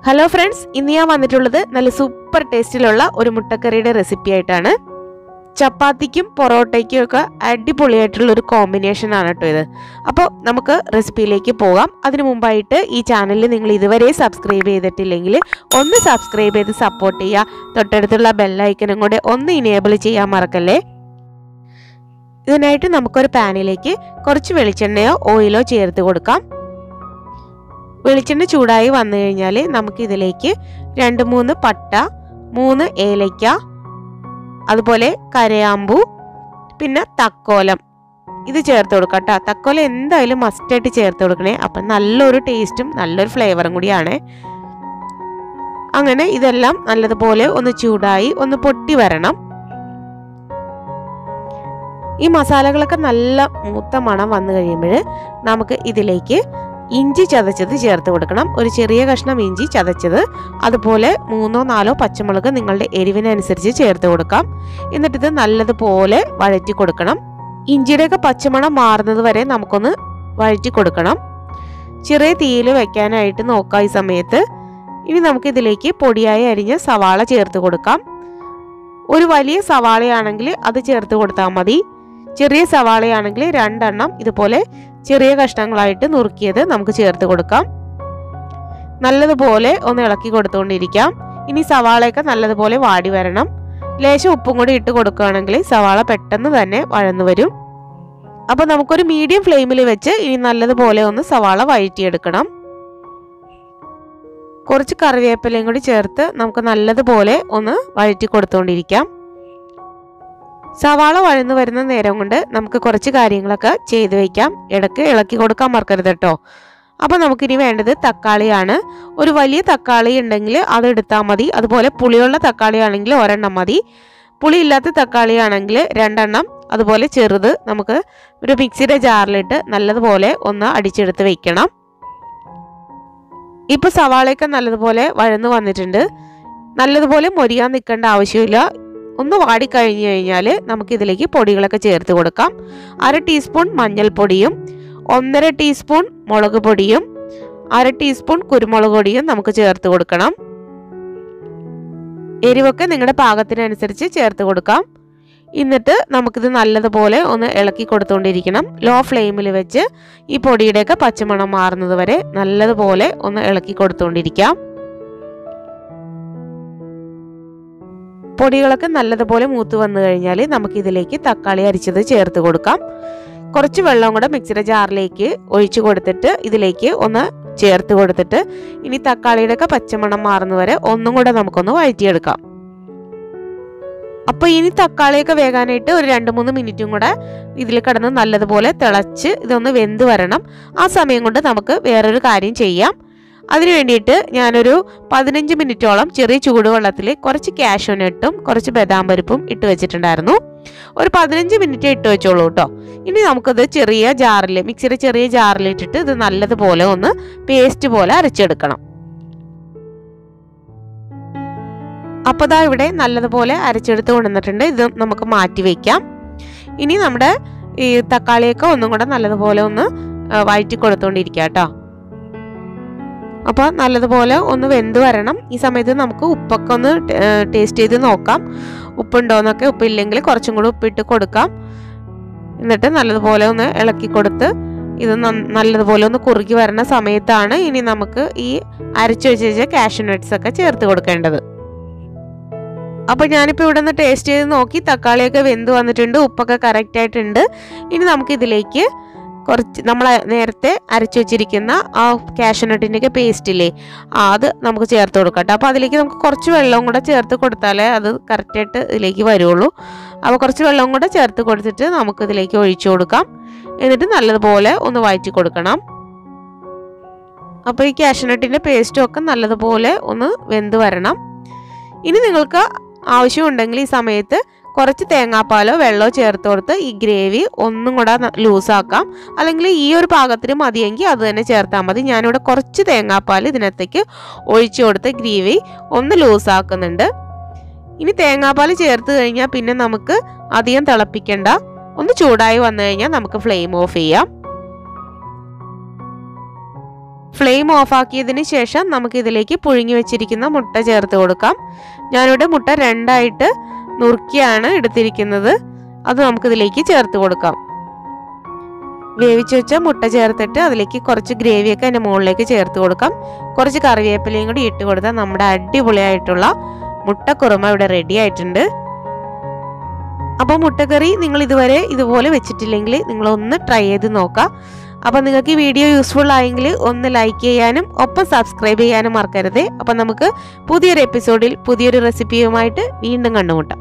Hello friends, ഇന്ന് ഞാൻ വന്നിട്ടുള്ളത് നല്ല സൂപ്പർ ടേസ്റ്റിലുള്ള ഒരു മുട്ടക്കറിയുടെ റെസിപ്പി ആയിട്ടാണ്. ചപ്പാത്തിക്കും പൊറോട്ടയ്ക്കും ഒക്കെ അടിപൊളിയായിട്ടുള്ള ഒരു കോമ്പിനേഷൻ ആണ് ട്ടോ ഇത്. അപ്പോൾ നമുക്ക് റെസിപ്പിയിലേക്ക് പോകാം. അതിനു മുമ്പായിട്ട് ഈ ചാനലിൽ നിങ്ങൾ ഇതുവരെ സബ്സ്ക്രൈബ് ചെയ്തിട്ടില്ലെങ്കിൽ ഒന്ന് സബ്സ്ക്രൈബ് ചെയ്ത് സപ്പോർട്ട് ചെയ്യുക. തൊട്ടടുത്തുള്ള ബെൽ ഐക്കണും കൂടെ ഒന്ന് ഇനേബിൾ ചെയ്യാൻ മറക്കല്ലേ. ഇതിനായിട്ട് നമുക്കൊരു പാനിലേക്ക് കുറച്ച് വെളിച്ചെണ്ണയോ ഓയിലോ ചേർത്ത് കൊടുക്കാം. വെളിച്ചെണ്ണ ചൂടായി വന്നു കഴിഞ്ഞാൽ നമുക്ക് ഇതിലേക്ക് 2-3 പട്ട, 3 ഏലക്ക, അതുപോലെ കരയാമ്പൂ, പിന്നെ തക്കോലം ഇത് ചേർത്ത് കൊടുക്കാം കേട്ടോ. തക്കോലം എന്തായാലും മസ്റ്റായിട്ട് ചേർത്ത് കൊടുക്കണേ. അപ്പം നല്ലൊരു ടേസ്റ്റും നല്ലൊരു ഫ്ലേവറും കൂടിയാണ്. അങ്ങനെ ഇതെല്ലാം നല്ലതുപോലെ ഒന്ന് ചൂടായി ഒന്ന് പൊട്ടി വരണം. ഈ മസാലകളൊക്കെ നല്ല മൂത്ത മണം വന്നു കഴിയുമ്പോൾ നമുക്ക് ഇതിലേക്ക് ഇഞ്ചി ചതച്ചത് ചേർത്ത് കൊടുക്കണം. ഒരു ചെറിയ കഷ്ണം ഇഞ്ചി ചതച്ചത്, അതുപോലെ 3-4 പച്ചമുളക് നിങ്ങളുടെ എരിവിനനുസരിച്ച് ചേർത്ത് കൊടുക്കാം. എന്നിട്ട് ഇത് നല്ലതുപോലെ വഴറ്റി കൊടുക്കണം. ഇഞ്ചിയുടെയൊക്കെ പച്ചമണം മാറുന്നത് വരെ നമുക്കൊന്ന് വഴറ്റി കൊടുക്കണം. ചെറിയ തീയിൽ വെക്കാനായിട്ട് നോക്കാം ഈ സമയത്ത്. ഇനി നമുക്ക് ഇതിലേക്ക് പൊടിയായി അരിഞ്ഞ സവാള ചേർത്ത് കൊടുക്കാം. ഒരു വലിയ സവാളയാണെങ്കിൽ അത് ചേർത്ത് കൊടുത്താൽ മതി. ചെറിയ സവാളയാണെങ്കിൽ 2 എണ്ണം ഇതുപോലെ ചെറിയ കഷ്ണങ്ങളായിട്ട് നുറുക്കിയത് നമുക്ക് ചേർത്ത് കൊടുക്കാം. നല്ലതുപോലെ ഒന്ന് ഇളക്കി കൊടുത്തുകൊണ്ടിരിക്കാം. ഇനി സവാളയൊക്കെ നല്ലതുപോലെ വാടി വരണം. ലേശം ഉപ്പും കൂടി ഇട്ട് കൊടുക്കുകയാണെങ്കിൽ സവാള പെട്ടെന്ന് തന്നെ വഴന്നു വരും. അപ്പോൾ നമുക്കൊരു മീഡിയം ഫ്ലെയിമിൽ വെച്ച് ഇനി നല്ലതുപോലെ ഒന്ന് സവാള വഴറ്റിയെടുക്കണം. കുറച്ച് കറിവേപ്പിലയും കൂടി ചേർത്ത് നമുക്ക് നല്ലതുപോലെ ഒന്ന് വഴറ്റി കൊടുത്തുകൊണ്ടിരിക്കാം. സവാള വഴന്നു വരുന്ന നേരം കൊണ്ട് നമുക്ക് കുറച്ച് കാര്യങ്ങളൊക്കെ ചെയ്ത് വയ്ക്കാം. ഇടയ്ക്ക് ഇളക്കി കൊടുക്കാൻ മറക്കരുത് കേട്ടോ. അപ്പോൾ നമുക്കിനി വേണ്ടത് തക്കാളിയാണ്. ഒരു വലിയ തക്കാളി ഉണ്ടെങ്കിൽ അത് എടുത്താൽ മതി. അതുപോലെ പുളിയുള്ള തക്കാളി ആണെങ്കിൽ 1 എണ്ണം മതി. പുളിയില്ലാത്ത തക്കാളി ആണെങ്കിൽ 2 എണ്ണം. അതുപോലെ ചെറുത് നമുക്ക് ഒരു മിക്സിയുടെ ജാറിലിട്ട് നല്ലതുപോലെ ഒന്ന് അടിച്ചെടുത്ത് വെക്കണം. ഇപ്പോൾ സവാളയൊക്കെ നല്ലതുപോലെ വഴന്നു വന്നിട്ടുണ്ട്. നല്ലതുപോലെ മൊരിയാൻ നിൽക്കേണ്ട ആവശ്യമില്ല. ഒന്ന് വാടിക്കഴിഞ്ഞു കഴിഞ്ഞാൽ നമുക്കിതിലേക്ക് പൊടികളൊക്കെ ചേർത്ത് കൊടുക്കാം. 1/2 ടീസ്പൂൺ മഞ്ഞൾപ്പൊടിയും, 1.5 ടീസ്പൂൺ മുളക് പൊടിയും, 1/2 ടീസ്പൂൺ കുരുമുളക് പൊടിയും നമുക്ക് ചേർത്ത് കൊടുക്കണം. എരിവൊക്കെ നിങ്ങളുടെ പാകത്തിനനുസരിച്ച് ചേർത്ത് കൊടുക്കാം. എന്നിട്ട് നമുക്കിത് നല്ലതുപോലെ ഒന്ന് ഇളക്കി കൊടുത്തുകൊണ്ടിരിക്കണം. ലോ ഫ്ലെയിമിൽ വെച്ച് ഈ പൊടിയുടെയൊക്കെ പച്ചമണം മാറുന്നത് വരെ നല്ലതുപോലെ ഒന്ന് ഇളക്കി കൊടുത്തുകൊണ്ടിരിക്കാം. പൊടികളൊക്കെ നല്ലതുപോലെ മൂത്ത് വന്നു കഴിഞ്ഞാൽ നമുക്കിതിലേക്ക് തക്കാളി അരിച്ചത് ചേർത്ത് കൊടുക്കാം. കുറച്ച് വെള്ളം കൂടെ മിക്സിയുടെ ജാറിലേക്ക് ഒഴിച്ചു കൊടുത്തിട്ട് ഇതിലേക്ക് ഒന്ന് ചേർത്ത് കൊടുത്തിട്ട് ഇനി തക്കാളിയുടെയൊക്കെ പച്ചമണം മാറുന്നവരെ ഒന്നും കൂടെ നമുക്കൊന്ന് വഴറ്റിയെടുക്കാം. അപ്പോൾ ഇനി തക്കാളിയൊക്കെ വേകാനായിട്ട് ഒരു 2-3 മിനിറ്റും കൂടെ ഇതിൽ കിടന്ന് നല്ലതുപോലെ തിളച്ച് ഇതൊന്ന് വെന്ത് വരണം. ആ സമയം കൊണ്ട് നമുക്ക് വേറൊരു കാര്യം ചെയ്യാം. അതിനു വേണ്ടിയിട്ട് ഞാനൊരു 15 മിനിറ്റോളം ചെറിയ ചൂടുവെള്ളത്തിൽ കുറച്ച് കാഷ്യൂനട്ടും കുറച്ച് ബദാം പരിപ്പും ഇട്ട് വെച്ചിട്ടുണ്ടായിരുന്നു. ഒരു 15 മിനിറ്റ് ഇട്ട് വെച്ചോളൂ കേട്ടോ. ഇനി നമുക്കത് ചെറിയ ജാറിൽ, മിക്സിയുടെ ചെറിയ ജാറിലിട്ടിട്ട് ഇത് നല്ലതുപോലെ ഒന്ന് പേസ്റ്റ് പോലെ അരച്ചെടുക്കണം. അപ്പോൾ ദാ ഇവിടെ നല്ലതുപോലെ അരച്ചെടുത്ത് കൊണ്ടുവന്നിട്ടുണ്ട്. ഇത് നമുക്ക് മാറ്റി വയ്ക്കാം. ഇനി നമ്മുടെ ഈ തക്കാളിയൊക്കെ ഒന്നും കൂടെ നല്ലതുപോലെ ഒന്ന് വഴറ്റി കൊടുത്തുകൊണ്ടിരിക്കുക കേട്ടോ. അപ്പോൾ നല്ലതുപോലെ ഒന്ന് വെന്ത് വരണം. ഈ സമയത്ത് നമുക്ക് ഉപ്പൊക്കെ ഒന്ന് ടേസ്റ്റ് ചെയ്ത് നോക്കാം. ഉപ്പുണ്ടോയെന്നൊക്കെ. ഉപ്പില്ലെങ്കിൽ കുറച്ചും കൂടി ഉപ്പിട്ട് കൊടുക്കാം. എന്നിട്ട് നല്ലതുപോലെ ഒന്ന് ഇളക്കി കൊടുത്ത് ഇത് നല്ലതുപോലെ ഒന്ന് കുറുകി വരുന്ന സമയത്താണ് ഇനി നമുക്ക് ഈ അരച്ചു വെച്ച കാഷ്യൂ നട്ട്സ് ഒക്കെ ചേർത്ത് കൊടുക്കേണ്ടത്. അപ്പോൾ ഞാനിപ്പോൾ ഇവിടെ നിന്ന് ടേസ്റ്റ് ചെയ്ത് നോക്കി. തക്കാളിയൊക്കെ വെന്ത് വന്നിട്ടുണ്ട്. ഉപ്പൊക്കെ കറക്റ്റ് ആയിട്ടുണ്ട്. ഇനി നമുക്കിതിലേക്ക് കുറച്ച് നമ്മൾ നേരത്തെ അരച്ചു വെച്ചിരിക്കുന്ന ആ കാഷ്യൂനട്ടിൻ്റെയൊക്കെ പേസ്റ്റില്ലേ, അത് നമുക്ക് ചേർത്ത് കൊടുക്കാം. അപ്പോൾ അതിലേക്ക് നമുക്ക് കുറച്ച് വെള്ളവും കൂടെ ചേർത്ത് കൊടുത്താലേ അത് കറക്റ്റായിട്ട് ഇതിലേക്ക് വരുള്ളൂ. അപ്പോൾ കുറച്ച് വെള്ളവും കൂടെ ചേർത്ത് കൊടുത്തിട്ട് നമുക്കിതിലേക്ക് ഒഴിച്ചു കൊടുക്കാം. എന്നിട്ട് നല്ലതുപോലെ ഒന്ന് വഴറ്റി കൊടുക്കണം. അപ്പോൾ ഈ കാഷ്യൂനട്ടിൻ്റെ പേസ്റ്റും ഒക്കെ നല്ലതുപോലെ ഒന്ന് വെന്ത് വരണം. ഇനി നിങ്ങൾക്ക് ആവശ്യമുണ്ടെങ്കിൽ ഈ സമയത്ത് കുറച്ച് തേങ്ങാപ്പാലോ വെള്ളമോ ചേർത്ത് കൊടുത്ത് ഈ ഗ്രേവി ഒന്നും കൂടെ ലൂസാക്കാം. അല്ലെങ്കിൽ ഈ ഒരു പാകത്തിന് മതിയെങ്കിൽ അത് തന്നെ ചേർത്താൽ മതി. ഞാനിവിടെ കുറച്ച് തേങ്ങാപ്പാൽ ഇതിനകത്തേക്ക് ഒഴിച്ചു കൊടുത്ത് ഗ്രേവി ഒന്ന് ലൂസാക്കുന്നുണ്ട്. ഇനി തേങ്ങാപ്പാൽ ചേർത്ത് കഴിഞ്ഞാൽ പിന്നെ നമുക്ക് അധികം തിളപ്പിക്കണ്ട. ഒന്ന് ചൂടായി വന്നു കഴിഞ്ഞാൽ നമുക്ക് ഫ്ലെയിം ഓഫ് ചെയ്യാം. ഫ്ലെയിം ഓഫ് ആക്കിയതിന് ശേഷം നമുക്ക് ഇതിലേക്ക് പുഴുങ്ങി വെച്ചിരിക്കുന്ന മുട്ട ചേർത്ത് കൊടുക്കാം. ഞാനിവിടെ മുട്ട 2ആയിട്ട് നുറുക്കിയാണ് എടുത്തിരിക്കുന്നത്. അത് നമുക്കിതിലേക്ക് ചേർത്ത് കൊടുക്കാം. വേവിച്ച് വെച്ച മുട്ട ചേർത്തിട്ട് അതിലേക്ക് കുറച്ച് ഗ്രേവിയൊക്കെ അതിൻ്റെ മുകളിലേക്ക് ചേർത്ത് കൊടുക്കാം. കുറച്ച് കറിവേപ്പിലയും കൂടി ഇട്ട് കൊടുത്താൽ നമ്മുടെ അടിപൊളിയായിട്ടുള്ള മുട്ട കുറുമ ഇവിടെ റെഡി ആയിട്ടുണ്ട്. അപ്പോൾ മുട്ടക്കറി നിങ്ങൾ ഇതുവരെ ഇതുപോലെ വെച്ചിട്ടില്ലെങ്കിൽ നിങ്ങളൊന്ന് ട്രൈ ചെയ്ത് നോക്കാം. അപ്പോൾ നിങ്ങൾക്ക് ഈ വീഡിയോ യൂസ്ഫുൾ ആയെങ്കിൽ ഒന്ന് ലൈക്ക് ചെയ്യാനും ഒപ്പം സബ്സ്ക്രൈബ് ചെയ്യാനും മറക്കരുത്. അപ്പോൾ നമുക്ക് പുതിയൊരു എപ്പിസോഡിൽ പുതിയൊരു റെസിപ്പിയുമായിട്ട് വീണ്ടും കണ്ടുമുട്ടാം.